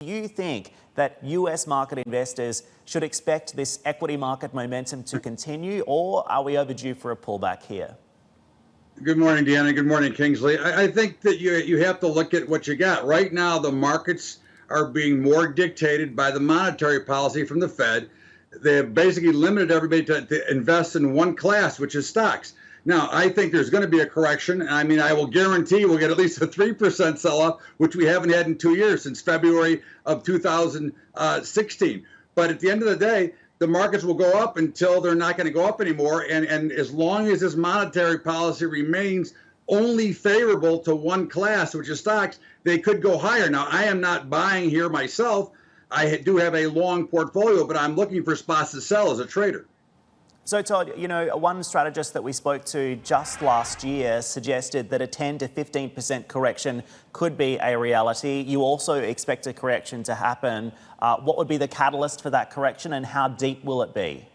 Do you think that US market investors should expect this equity market momentum to continue, or are we overdue for a pullback here? Good morning, Deanna. Good morning, Kingsley. I think that you have to look at what you got. Right now, the markets are being more dictated by the monetary policy from the Fed. They have basically limited everybody to invest in one class, which is stocks. Now, I think there's going to be a correction. I mean, I will guarantee we'll get at least a 3% sell-off, which we haven't had in 2 years, since February of 2016. But at the end of the day, the markets will go up until they're not going to go up anymore. And as long as this monetary policy remains only favorable to one class, which is stocks, they could go higher. Now, I am not buying here myself. I do have a long portfolio, but I'm looking for spots to sell as a trader. So, Todd, you know, one strategist that we spoke to just last year suggested that a 10 to 15% correction could be a reality. You also expect a correction to happen. What would be the catalyst for that correction, and how deep will it be?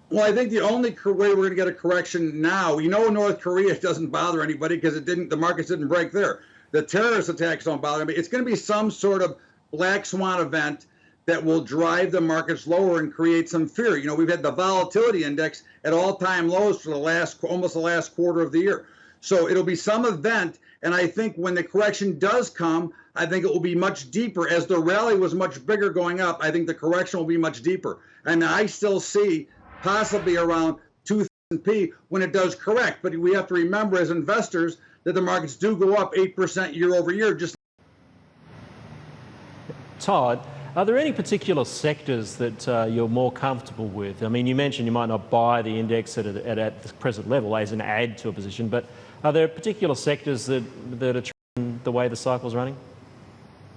Well, I think the only way we're going to get a correction now, we know North Korea doesn't bother anybody because the markets didn't break there. The terrorist attacks don't bother me. It's going to be some sort of black swan event that will drive the markets lower and create some fear. You know, we've had the volatility index at all-time lows for almost the last quarter of the year. So it'll be some event, and I think when the correction does come, I think it will be much deeper. As the rally was much bigger going up, I think the correction will be much deeper. And I still see possibly around 2,000 when it does correct. But we have to remember as investors that the markets do go up 8% year over year. Just Todd, are there any particular sectors that you're more comfortable with? I mean, you mentioned you might not buy the index at the present level as an add to a position, but are there particular sectors that are trending the way the cycle's running?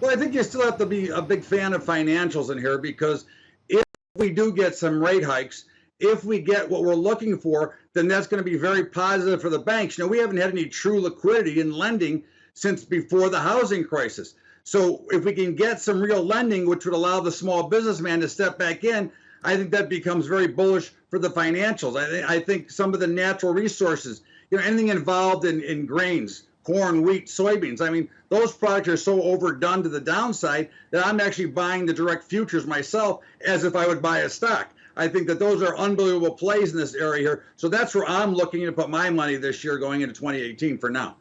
Well, I think you still have to be a big fan of financials in here, because if we do get some rate hikes, if we get what we're looking for, then that's going to be very positive for the banks. You know, we haven't had any true liquidity in lending since before the housing crisis. So if we can get some real lending, which would allow the small businessman to step back in, I think that becomes very bullish for the financials. I think some of the natural resources, you know, anything involved in grains, corn, wheat, soybeans, I mean, those products are so overdone to the downside that I'm actually buying the direct futures myself as if I would buy a stock. I think that those are unbelievable plays in this area here. So that's where I'm looking to put my money this year going into 2018 for now.